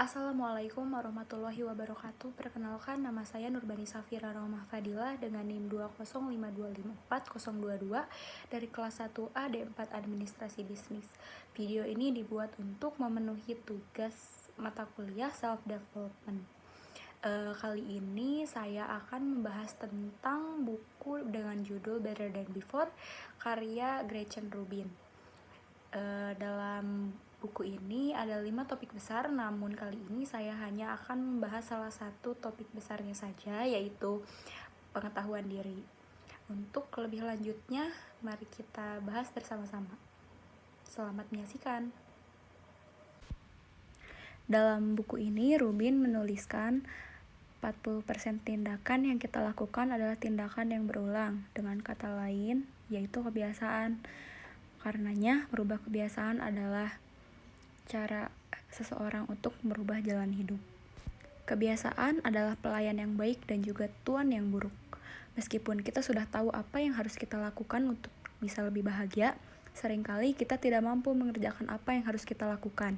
Assalamualaikum warahmatullahi wabarakatuh. Perkenalkan, nama saya Nurbani Safira Rahmah Fadilah dengan NIM 205254022 dari kelas 1A D4 Administrasi Bisnis. Video ini dibuat untuk memenuhi tugas mata kuliah Self Development. Kali ini saya akan membahas tentang buku dengan judul Better Than Before, karya Gretchen Rubin. Dalam buku ini ada 5 topik besar, namun kali ini saya hanya akan membahas salah satu topik besarnya saja, yaitu pengetahuan diri. Untuk lebih lanjutnya, mari kita bahas bersama-sama. Selamat menyaksikan. Dalam buku ini, Rubin menuliskan 40% tindakan yang kita lakukan adalah tindakan yang berulang. Dengan kata lain, yaitu kebiasaan. Karenanya, merubah kebiasaan adalah cara seseorang untuk merubah jalan hidup. Kebiasaan adalah pelayan yang baik dan juga tuan yang buruk. Meskipun kita sudah tahu apa yang harus kita lakukan untuk bisa lebih bahagia, seringkali kita tidak mampu mengerjakan apa yang harus kita lakukan.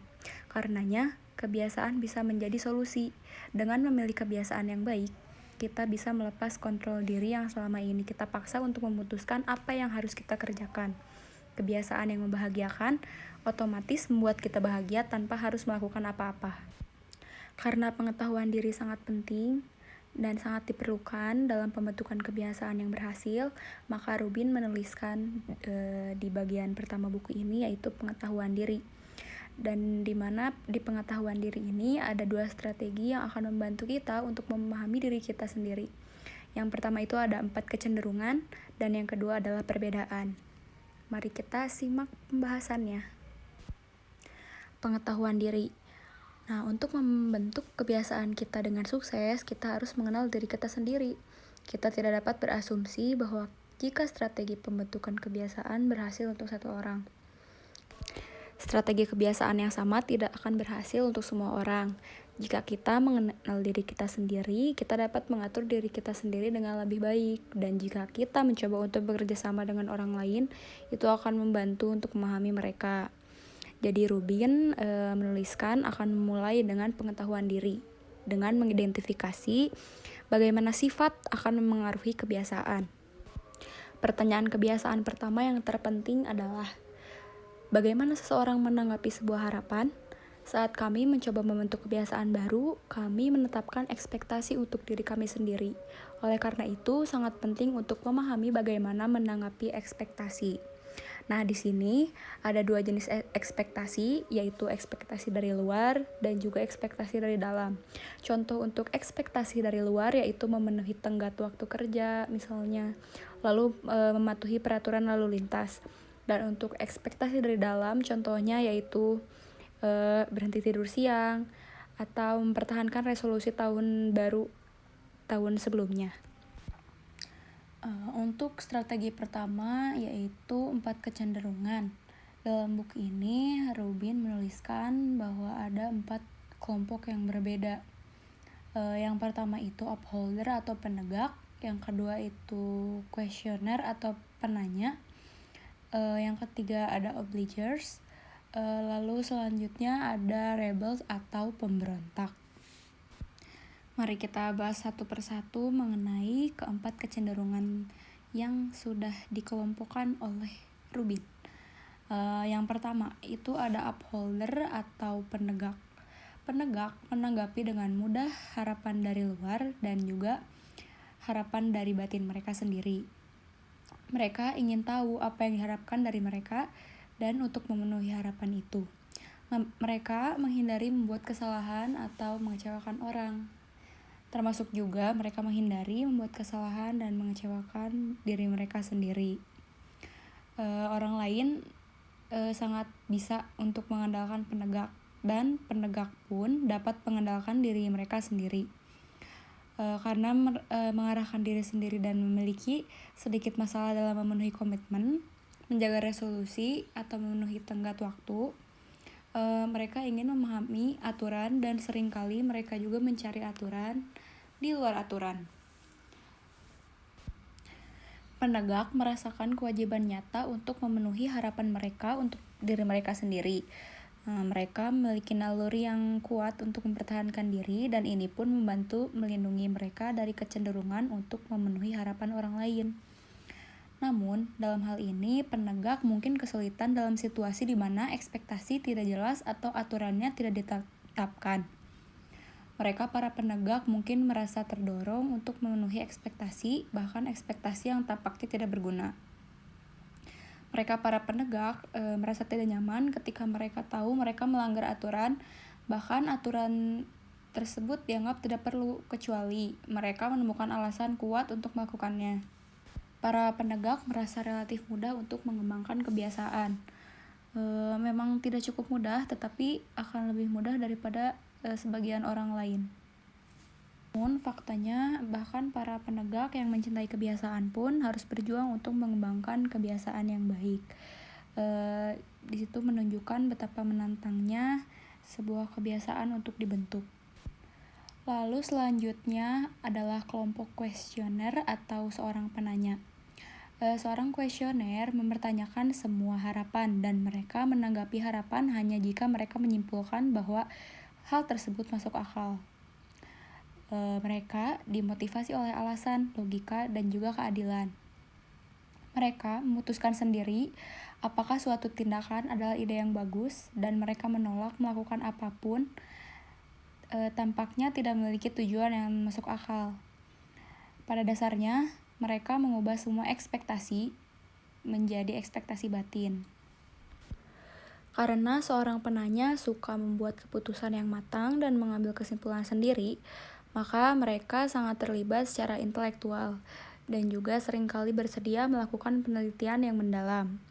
Karenanya, kebiasaan bisa menjadi solusi. Dengan memilih kebiasaan yang baik, kita bisa melepas kontrol diri yang selama ini kita paksa untuk memutuskan apa yang harus kita kerjakan. Kebiasaan yang membahagiakan otomatis membuat kita bahagia tanpa harus melakukan apa-apa. Karena pengetahuan diri sangat penting dan sangat diperlukan dalam pembentukan kebiasaan yang berhasil, maka Rubin menuliskan di bagian pertama buku ini, yaitu pengetahuan diri. Dan di mana di pengetahuan diri ini ada 2 strategi yang akan membantu kita untuk memahami diri kita sendiri. Yang pertama itu ada 4 kecenderungan, dan yang kedua adalah perbedaan. Mari kita simak pembahasannya. Pengetahuan diri. Nah, untuk membentuk kebiasaan kita dengan sukses, kita harus mengenal diri kita sendiri. Kita tidak dapat berasumsi bahwa jika strategi pembentukan kebiasaan berhasil untuk satu orang, strategi kebiasaan yang sama tidak akan berhasil untuk semua orang. Jika kita mengenal diri kita sendiri, kita dapat mengatur diri kita sendiri dengan lebih baik. Dan jika kita mencoba untuk bekerja sama dengan orang lain, itu akan membantu untuk memahami mereka. Jadi Rubin menuliskan akan memulai dengan pengetahuan diri, dengan mengidentifikasi bagaimana sifat akan memengaruhi kebiasaan. Pertanyaan kebiasaan pertama yang terpenting adalah, bagaimana seseorang menanggapi sebuah harapan? Saat kami mencoba membentuk kebiasaan baru, kami menetapkan ekspektasi untuk diri kami sendiri. Oleh karena itu, sangat penting untuk memahami bagaimana menanggapi ekspektasi. Nah, di sini ada 2 jenis ekspektasi, yaitu ekspektasi dari luar dan juga ekspektasi dari dalam. Contoh untuk ekspektasi dari luar yaitu memenuhi tenggat waktu kerja, misalnya, lalu mematuhi peraturan lalu lintas. Dan untuk ekspektasi dari dalam, contohnya yaitu berhenti tidur siang atau mempertahankan resolusi tahun baru tahun sebelumnya. Untuk strategi pertama yaitu 4 kecenderungan. Dalam buku ini Rubin menuliskan bahwa ada 4 kelompok yang berbeda. Yang pertama itu upholder atau penegak, yang kedua itu questioner atau penanya, yang ketiga ada obligers, lalu selanjutnya ada rebels atau pemberontak. Mari kita bahas satu persatu mengenai keempat kecenderungan yang sudah dikelompokkan oleh Rubin. Yang pertama itu ada upholder atau penegak. Penegak menanggapi dengan mudah harapan dari luar dan juga harapan dari batin mereka sendiri. Mereka ingin tahu apa yang diharapkan dari mereka dan untuk memenuhi harapan itu, mereka menghindari membuat kesalahan atau mengecewakan orang. Termasuk juga mereka menghindari membuat kesalahan dan mengecewakan diri mereka sendiri. Orang lain sangat bisa untuk mengandalkan penegak, dan penegak pun dapat mengandalkan diri mereka sendiri. Karena mengarahkan diri sendiri dan memiliki sedikit masalah dalam memenuhi komitmen, menjaga resolusi, atau memenuhi tenggat waktu, mereka ingin memahami aturan dan seringkali mereka juga mencari aturan di luar aturan. Penegak merasakan kewajiban nyata untuk memenuhi harapan mereka untuk diri mereka sendiri. Mereka memiliki naluri yang kuat untuk mempertahankan diri, dan ini pun membantu melindungi mereka dari kecenderungan untuk memenuhi harapan orang lain. Namun, dalam hal ini, penegak mungkin kesulitan dalam situasi di mana ekspektasi tidak jelas atau aturannya tidak ditetapkan. Mereka para penegak mungkin merasa terdorong untuk memenuhi ekspektasi, bahkan ekspektasi yang tampaknya tidak berguna. Mereka para penegak merasa tidak nyaman ketika mereka tahu mereka melanggar aturan, bahkan aturan tersebut dianggap tidak perlu, kecuali mereka menemukan alasan kuat untuk melakukannya. Para penegak merasa relatif mudah untuk mengembangkan kebiasaan. Memang tidak cukup mudah, tetapi akan lebih mudah daripada sebagian orang lain. Namun faktanya, bahkan para penegak yang mencintai kebiasaan pun harus berjuang untuk mengembangkan kebiasaan yang baik. Di situ menunjukkan betapa menantangnya sebuah kebiasaan untuk dibentuk. Lalu selanjutnya adalah kelompok kuesioner atau seorang penanya. Seorang kuesioner mempertanyakan semua harapan, dan mereka menanggapi harapan hanya jika mereka menyimpulkan bahwa hal tersebut masuk akal. Mereka dimotivasi oleh alasan, logika, dan juga keadilan. Mereka memutuskan sendiri apakah suatu tindakan adalah ide yang bagus, dan mereka menolak melakukan apapun tampaknya tidak memiliki tujuan yang masuk akal. Pada dasarnya, mereka mengubah semua ekspektasi menjadi ekspektasi batin. Karena seorang penanya suka membuat keputusan yang matang dan mengambil kesimpulan sendiri, maka mereka sangat terlibat secara intelektual dan juga seringkali bersedia melakukan penelitian yang mendalam.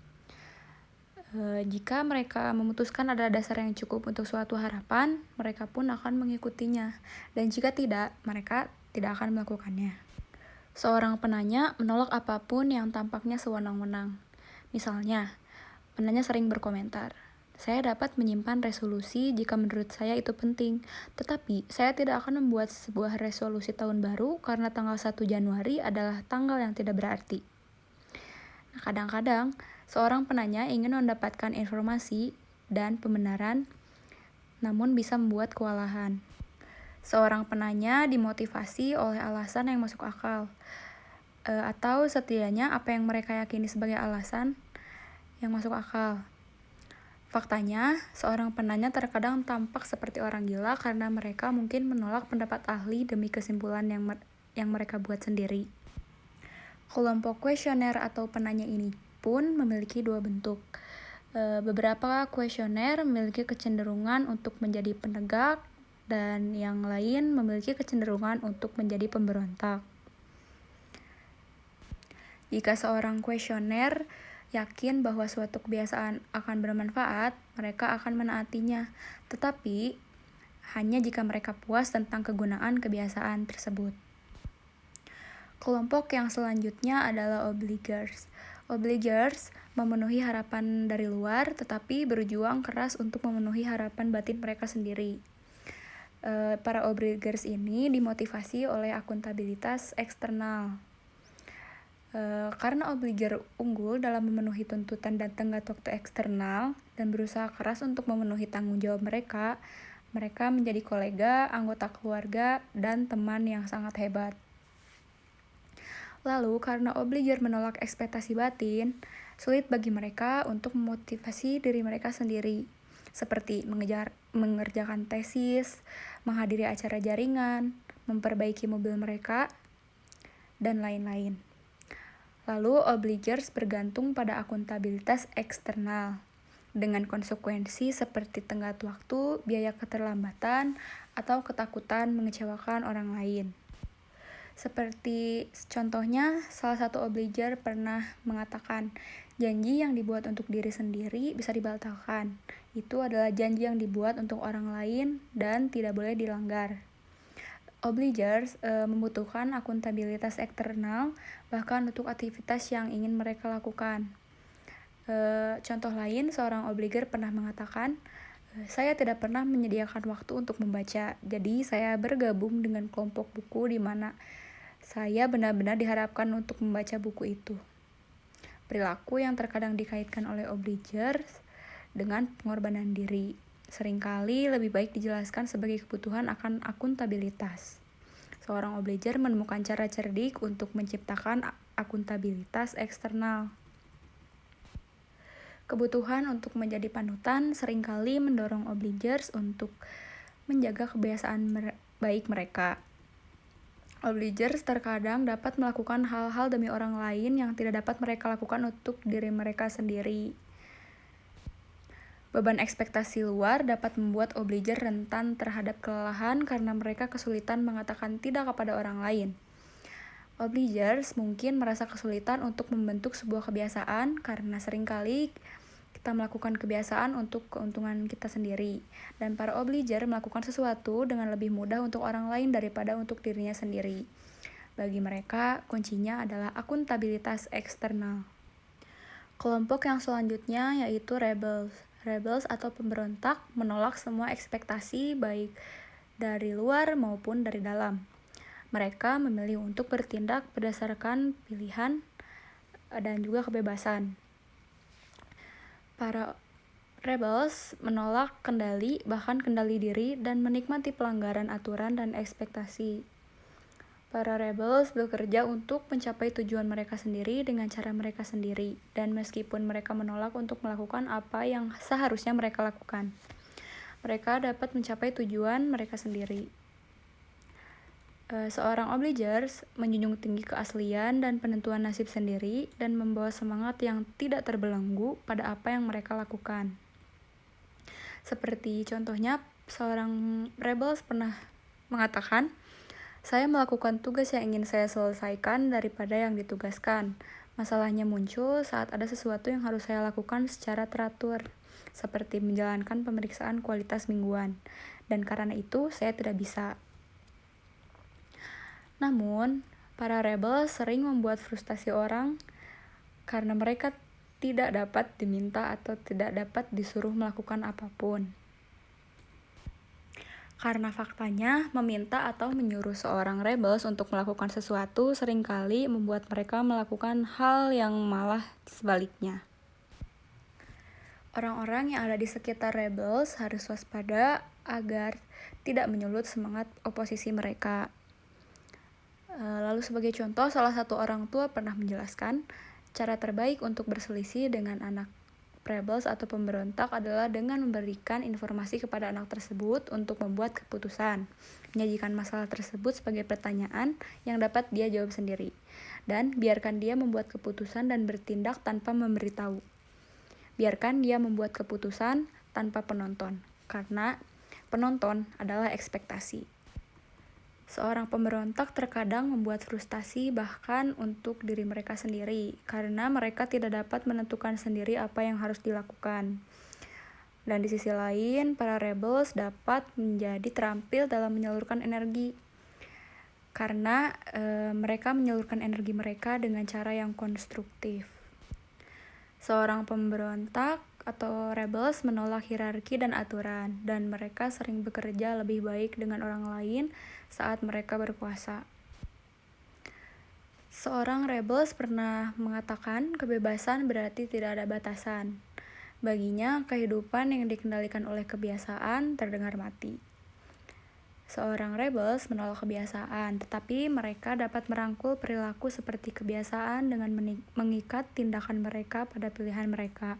Jika mereka memutuskan ada dasar yang cukup untuk suatu harapan, mereka pun akan mengikutinya, dan jika tidak, mereka tidak akan melakukannya. Seorang penanya menolak apapun yang tampaknya sewenang-wenang. Misalnya, penanya sering berkomentar, "Saya dapat menyimpan resolusi jika menurut saya itu penting, tetapi saya tidak akan membuat sebuah resolusi tahun baru karena tanggal 1 Januari adalah tanggal yang tidak berarti." Nah, kadang-kadang, seorang penanya ingin mendapatkan informasi dan pembenaran, namun bisa membuat kewalahan. Seorang penanya dimotivasi oleh alasan yang masuk akal, atau setidaknya apa yang mereka yakini sebagai alasan yang masuk akal. Faktanya, seorang penanya terkadang tampak seperti orang gila karena mereka mungkin menolak pendapat ahli demi kesimpulan yang mereka buat sendiri. Kelompok kuesioner atau penanya ini pun memiliki dua bentuk. Beberapa kuesioner memiliki kecenderungan untuk menjadi penegak, dan yang lain memiliki kecenderungan untuk menjadi pemberontak. Jika seorang kuesioner yakin bahwa suatu kebiasaan akan bermanfaat, mereka akan menaatinya, tetapi hanya jika mereka puas tentang kegunaan kebiasaan tersebut. Kelompok yang selanjutnya adalah obligers. Obligers memenuhi harapan dari luar, tetapi berjuang keras untuk memenuhi harapan batin mereka sendiri. Para obligers ini dimotivasi oleh akuntabilitas eksternal. Karena obliger unggul dalam memenuhi tuntutan dan tenggat waktu eksternal dan berusaha keras untuk memenuhi tanggung jawab mereka menjadi kolega, anggota keluarga, dan teman yang sangat hebat. Lalu, karena obliger menolak ekspektasi batin, sulit bagi mereka untuk memotivasi diri mereka sendiri, seperti mengerjakan tesis, menghadiri acara jaringan, memperbaiki mobil mereka, dan lain-lain. Lalu, obligers bergantung pada akuntabilitas eksternal, dengan konsekuensi seperti tenggat waktu, biaya keterlambatan, atau ketakutan mengecewakan orang lain. Seperti contohnya, salah satu obliger pernah mengatakan, janji yang dibuat untuk diri sendiri bisa dibatalkan. Itu adalah janji yang dibuat untuk orang lain dan tidak boleh dilanggar. Obligers membutuhkan akuntabilitas eksternal bahkan untuk aktivitas yang ingin mereka lakukan. Contoh lain, seorang obliger pernah mengatakan, "Saya tidak pernah menyediakan waktu untuk membaca, jadi saya bergabung dengan kelompok buku di mana saya benar-benar diharapkan untuk membaca buku itu." Perilaku yang terkadang dikaitkan oleh obligers dengan pengorbanan diri. Seringkali lebih baik dijelaskan sebagai kebutuhan akan akuntabilitas. Seorang obliger menemukan cara cerdik untuk menciptakan akuntabilitas eksternal. Kebutuhan untuk menjadi panutan seringkali mendorong obligers untuk menjaga kebiasaan baik mereka. Obligers terkadang dapat melakukan hal-hal demi orang lain yang tidak dapat mereka lakukan untuk diri mereka sendiri. Beban ekspektasi luar dapat membuat obliger rentan terhadap kelelahan karena mereka kesulitan mengatakan tidak kepada orang lain. Obligers mungkin merasa kesulitan untuk membentuk sebuah kebiasaan karena seringkali kita melakukan kebiasaan untuk keuntungan kita sendiri. Dan para obliger melakukan sesuatu dengan lebih mudah untuk orang lain daripada untuk dirinya sendiri. Bagi mereka, kuncinya adalah akuntabilitas eksternal. Kelompok yang selanjutnya yaitu rebels. Rebels atau pemberontak menolak semua ekspektasi baik dari luar maupun dari dalam. Mereka memilih untuk bertindak berdasarkan pilihan dan juga kebebasan. Para rebels menolak kendali, bahkan kendali diri, dan menikmati pelanggaran aturan dan ekspektasi. Para rebels bekerja untuk mencapai tujuan mereka sendiri dengan cara mereka sendiri, dan meskipun mereka menolak untuk melakukan apa yang seharusnya mereka lakukan, mereka dapat mencapai tujuan mereka sendiri. Seorang obligers menjunjung tinggi keaslian dan penentuan nasib sendiri dan membawa semangat yang tidak terbelenggu pada apa yang mereka lakukan. Seperti contohnya, seorang rebels pernah mengatakan, "Saya melakukan tugas yang ingin saya selesaikan daripada yang ditugaskan. Masalahnya muncul saat ada sesuatu yang harus saya lakukan secara teratur, seperti menjalankan pemeriksaan kualitas mingguan, dan karena itu saya tidak bisa." Namun, para rebel sering membuat frustasi orang karena mereka tidak dapat diminta atau tidak dapat disuruh melakukan apapun. Karena faktanya, meminta atau menyuruh seorang rebels untuk melakukan sesuatu seringkali membuat mereka melakukan hal yang malah sebaliknya. Orang-orang yang ada di sekitar rebels harus waspada agar tidak menyulut semangat oposisi mereka. Lalu sebagai contoh, salah satu orang tua pernah menjelaskan, cara terbaik untuk berselisih dengan anak rebels atau pemberontak adalah dengan memberikan informasi kepada anak tersebut untuk membuat keputusan, menyajikan masalah tersebut sebagai pertanyaan yang dapat dia jawab sendiri, dan biarkan dia membuat keputusan dan bertindak tanpa memberitahu. Biarkan dia membuat keputusan tanpa penonton, karena penonton adalah ekspektasi. Seorang pemberontak terkadang membuat frustasi bahkan untuk diri mereka sendiri, karena mereka tidak dapat menentukan sendiri apa yang harus dilakukan. Dan di sisi lain, para rebels dapat menjadi terampil dalam menyalurkan energi, karena mereka menyalurkan energi mereka dengan cara yang konstruktif. Seorang pemberontak atau rebels menolak hierarki dan aturan, dan mereka sering bekerja lebih baik dengan orang lain saat mereka berkuasa. Seorang rebels pernah mengatakan kebebasan berarti tidak ada batasan. Baginya, kehidupan yang dikendalikan oleh kebiasaan terdengar mati. Seorang rebels menolak kebiasaan, tetapi mereka dapat merangkul perilaku seperti kebiasaan dengan mengikat tindakan mereka pada pilihan mereka.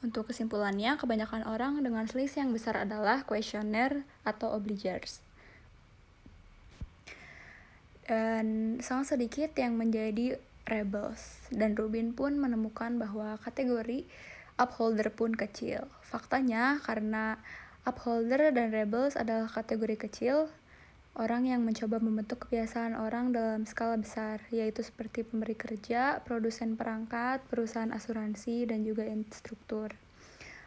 Untuk kesimpulannya, kebanyakan orang dengan selisih yang besar adalah questioner atau obligers. Dan sangat sedikit yang menjadi rebels. Dan Rubin pun menemukan bahwa kategori upholder pun kecil. Faktanya, karena upholder dan rebels adalah kategori kecil, orang yang mencoba membentuk kebiasaan orang dalam skala besar, yaitu seperti pemberi kerja, produsen perangkat, perusahaan asuransi, dan juga instruktur.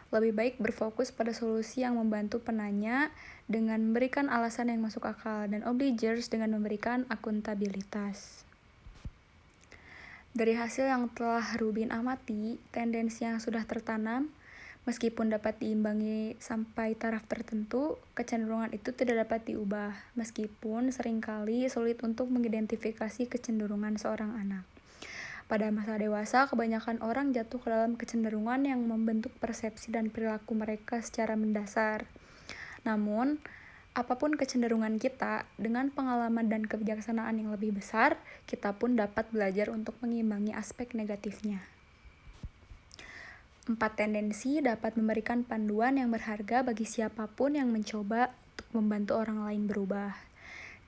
Lebih baik berfokus pada solusi yang membantu penanya dengan memberikan alasan yang masuk akal, dan obligers dengan memberikan akuntabilitas. Dari hasil yang telah Rubin amati, tendensi yang sudah tertanam, meskipun dapat diimbangi sampai taraf tertentu, kecenderungan itu tidak dapat diubah, meskipun seringkali sulit untuk mengidentifikasi kecenderungan seorang anak. Pada masa dewasa, kebanyakan orang jatuh ke dalam kecenderungan yang membentuk persepsi dan perilaku mereka secara mendasar. Namun, apapun kecenderungan kita, dengan pengalaman dan kebijaksanaan yang lebih besar, kita pun dapat belajar untuk mengimbangi aspek negatifnya. 4 tendensi dapat memberikan panduan yang berharga bagi siapapun yang mencoba untuk membantu orang lain berubah.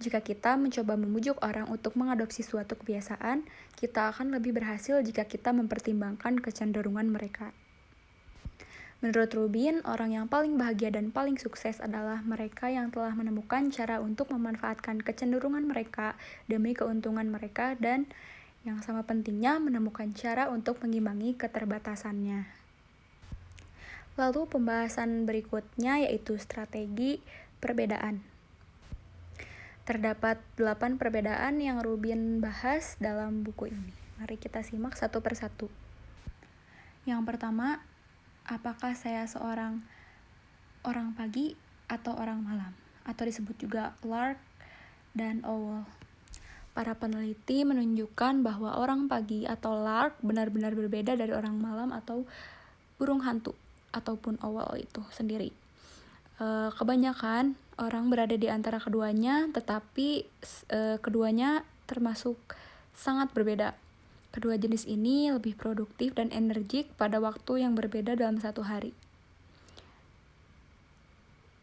Jika kita mencoba membujuk orang untuk mengadopsi suatu kebiasaan, kita akan lebih berhasil jika kita mempertimbangkan kecenderungan mereka. Menurut Rubin, orang yang paling bahagia dan paling sukses adalah mereka yang telah menemukan cara untuk memanfaatkan kecenderungan mereka demi keuntungan mereka dan yang sama pentingnya menemukan cara untuk mengimbangi keterbatasannya. Lalu pembahasan berikutnya yaitu strategi perbedaan. Terdapat 8 perbedaan yang Rubin bahas dalam buku ini. Mari kita simak satu persatu. Yang pertama, apakah saya seorang orang pagi atau orang malam? Atau disebut juga lark dan owl. Para peneliti menunjukkan bahwa orang pagi atau lark benar-benar berbeda dari orang malam atau burung hantu ataupun owl itu sendiri. Kebanyakan orang berada di antara keduanya, tetapi keduanya termasuk sangat berbeda. Kedua jenis ini lebih produktif dan energik pada waktu yang berbeda dalam satu hari.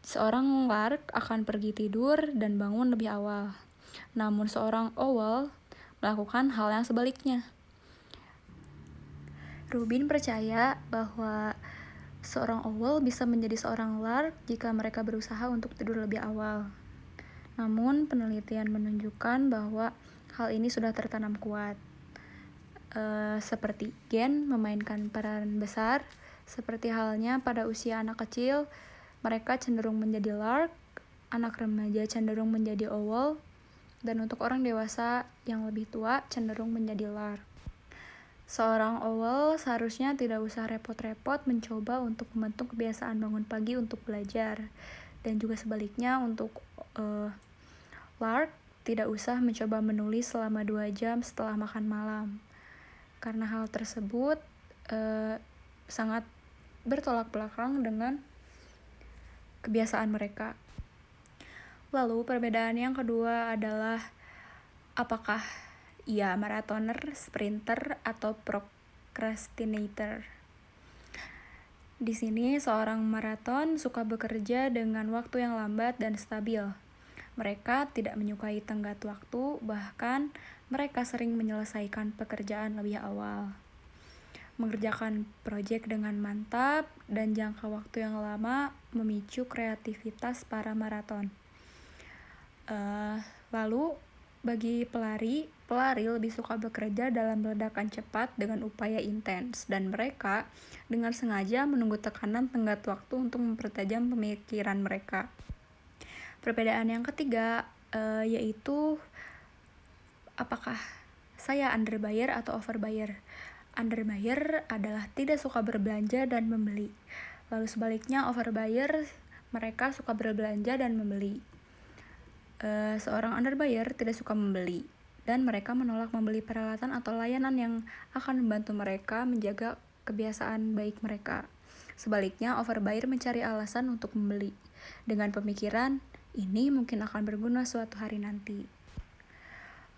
Seorang lark akan pergi tidur dan bangun lebih awal. Namun seorang owl melakukan hal yang sebaliknya. Rubin percaya bahwa seorang owl bisa menjadi seorang lark jika mereka berusaha untuk tidur lebih awal. Namun, penelitian menunjukkan bahwa hal ini sudah tertanam kuat. Seperti gen memainkan peran besar, seperti halnya pada usia anak kecil, mereka cenderung menjadi lark, anak remaja cenderung menjadi owl, dan untuk orang dewasa yang lebih tua cenderung menjadi lark. Seorang owl seharusnya tidak usah repot-repot mencoba untuk membentuk kebiasaan bangun pagi untuk belajar. Dan juga sebaliknya untuk lark tidak usah mencoba menulis selama 2 jam setelah makan malam. Karena hal tersebut sangat bertolak belakang dengan kebiasaan mereka. Lalu perbedaan yang kedua adalah apakah ia marathoner, sprinter, atau procrastinator. Di sini seorang maraton suka bekerja dengan waktu yang lambat dan stabil. Mereka tidak menyukai tenggat waktu, bahkan mereka sering menyelesaikan pekerjaan lebih awal. Mengerjakan proyek dengan mantap dan jangka waktu yang lama memicu kreativitas para maraton. Lalu bagi pelari lebih suka bekerja dalam ledakan cepat dengan upaya intens, dan mereka dengan sengaja menunggu tekanan tenggat waktu untuk mempertajam pemikiran mereka. Perbedaan yang ketiga yaitu apakah saya underbuyer atau overbuyer. Underbuyer adalah tidak suka berbelanja dan membeli. Lalu sebaliknya overbuyer, mereka suka berbelanja dan membeli. Seorang underbuyer tidak suka membeli, dan mereka menolak membeli peralatan atau layanan yang akan membantu mereka menjaga kebiasaan baik mereka. Sebaliknya, overbuyer mencari alasan untuk membeli, dengan pemikiran, ini mungkin akan berguna suatu hari nanti.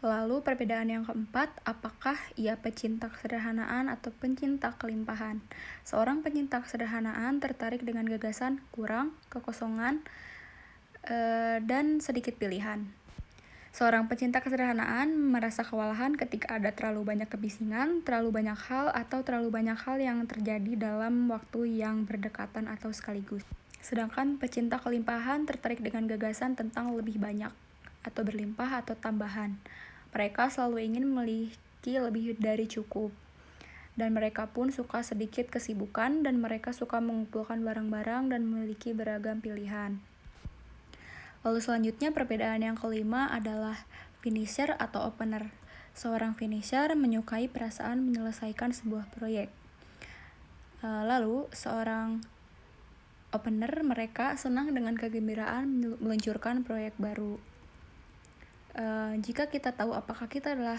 Lalu perbedaan yang keempat, apakah ia pecinta kesederhanaan atau pencinta kelimpahan? Seorang pencinta kesederhanaan tertarik dengan gagasan kurang, kekosongan, dan sedikit pilihan. Seorang pencinta kesederhanaan merasa kewalahan ketika ada terlalu banyak kebisingan, terlalu banyak hal, atau terlalu banyak hal yang terjadi dalam waktu yang berdekatan atau sekaligus. Sedangkan pecinta kelimpahan tertarik dengan gagasan tentang lebih banyak, atau berlimpah atau tambahan. Mereka selalu ingin memiliki lebih dari cukup. Dan mereka pun suka sedikit kesibukan, dan mereka suka mengumpulkan barang-barang dan memiliki beragam pilihan. Lalu selanjutnya perbedaan yang kelima adalah finisher atau opener. Seorang finisher menyukai perasaan menyelesaikan sebuah proyek. Lalu seorang opener, mereka senang dengan kegembiraan meluncurkan proyek baru. Jika kita tahu apakah kita adalah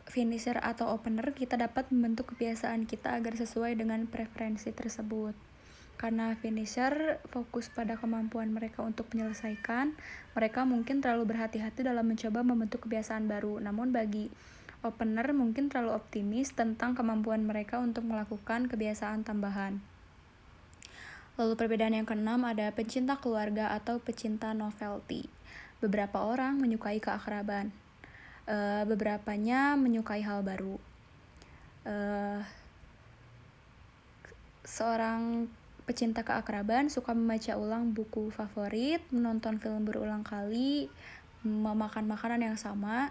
finisher atau opener, kita dapat membentuk kebiasaan kita agar sesuai dengan preferensi tersebut. Karena finisher fokus pada kemampuan mereka untuk menyelesaikan, mereka mungkin terlalu berhati-hati dalam mencoba membentuk kebiasaan baru. Namun bagi opener mungkin terlalu optimis tentang kemampuan mereka untuk melakukan kebiasaan tambahan. Lalu perbedaan yang keenam ada pencinta keluarga atau pecinta novelty. Beberapa orang menyukai keakraban, beberapanya menyukai hal baru. Seorang pecinta keakraban suka membaca ulang buku favorit, menonton film berulang kali, memakan makanan yang sama,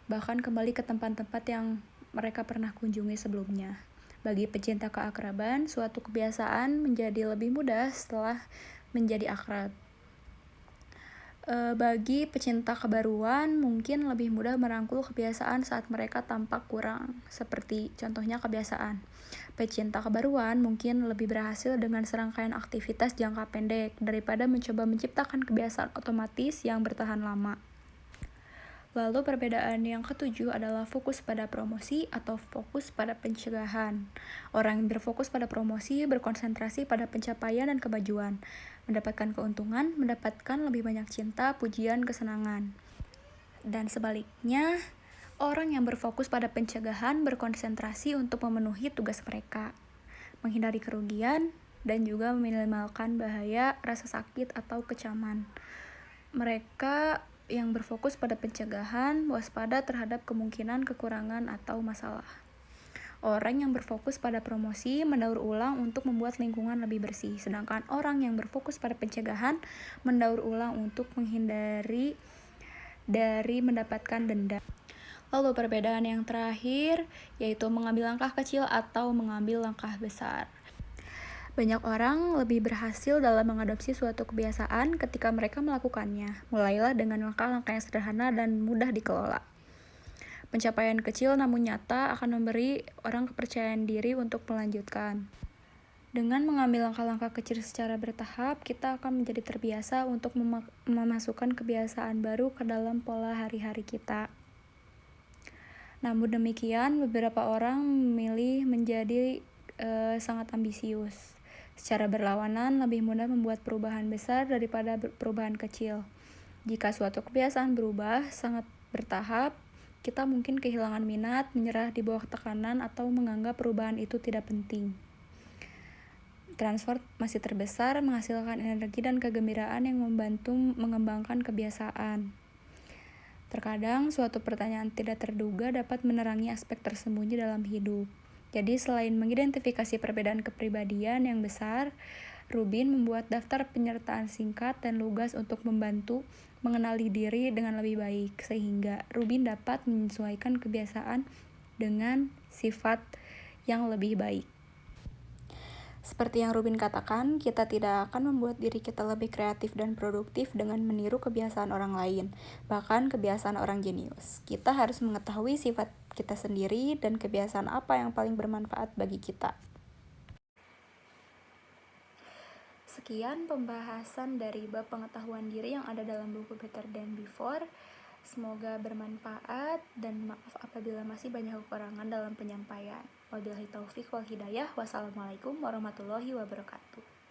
bahkan kembali ke tempat-tempat yang mereka pernah kunjungi sebelumnya. Bagi pecinta keakraban, suatu kebiasaan menjadi lebih mudah setelah menjadi akrab. Bagi pecinta kebaruan, mungkin lebih mudah merangkul kebiasaan saat mereka tampak kurang, seperti contohnya kebiasaan. Pecinta kebaruan mungkin lebih berhasil dengan serangkaian aktivitas jangka pendek daripada mencoba menciptakan kebiasaan otomatis yang bertahan lama. Lalu perbedaan yang ketujuh adalah fokus pada promosi atau fokus pada pencegahan. Orang yang berfokus pada promosi berkonsentrasi pada pencapaian dan kemajuan, mendapatkan keuntungan, mendapatkan lebih banyak cinta, pujian, kesenangan. Dan sebaliknya, orang yang berfokus pada pencegahan berkonsentrasi untuk memenuhi tugas mereka, menghindari kerugian, dan juga meminimalkan bahaya, rasa sakit, atau kecaman. Mereka yang berfokus pada pencegahan waspada terhadap kemungkinan kekurangan atau masalah. Orang yang berfokus pada promosi mendaur ulang untuk membuat lingkungan lebih bersih, sedangkan orang yang berfokus pada pencegahan mendaur ulang untuk menghindari dari mendapatkan denda. Lalu perbedaan yang terakhir yaitu mengambil langkah kecil atau mengambil langkah besar. Banyak orang lebih berhasil dalam mengadopsi suatu kebiasaan ketika mereka melakukannya. Mulailah dengan langkah-langkah yang sederhana dan mudah dikelola. Pencapaian kecil namun nyata akan memberi orang kepercayaan diri untuk melanjutkan. Dengan mengambil langkah-langkah kecil secara bertahap, kita akan menjadi terbiasa untuk memasukkan kebiasaan baru ke dalam pola hari-hari kita. Namun demikian, beberapa orang memilih menjadi sangat ambisius. Secara berlawanan, lebih mudah membuat perubahan besar daripada perubahan kecil. Jika suatu kebiasaan berubah sangat bertahap, kita mungkin kehilangan minat, menyerah di bawah tekanan, atau menganggap perubahan itu tidak penting. Transfer masih terbesar menghasilkan energi dan kegembiraan yang membantu mengembangkan kebiasaan. Terkadang, suatu pertanyaan tidak terduga dapat menerangi aspek tersembunyi dalam hidup. Jadi, selain mengidentifikasi perbedaan kepribadian yang besar, Rubin membuat daftar penyertaan singkat dan lugas untuk membantu mengenali diri dengan lebih baik, sehingga Rubin dapat menyesuaikan kebiasaan dengan sifat yang lebih baik. Seperti yang Rubin katakan, kita tidak akan membuat diri kita lebih kreatif dan produktif dengan meniru kebiasaan orang lain, bahkan kebiasaan orang jenius. Kita harus mengetahui sifat kita sendiri dan kebiasaan apa yang paling bermanfaat bagi kita. Sekian pembahasan dari bab pengetahuan diri yang ada dalam buku Better Than Before. Semoga bermanfaat dan maaf apabila masih banyak kekurangan dalam penyampaian. Wabillahi taufik wal hidayah. Wassalamualaikum warahmatullahi wabarakatuh.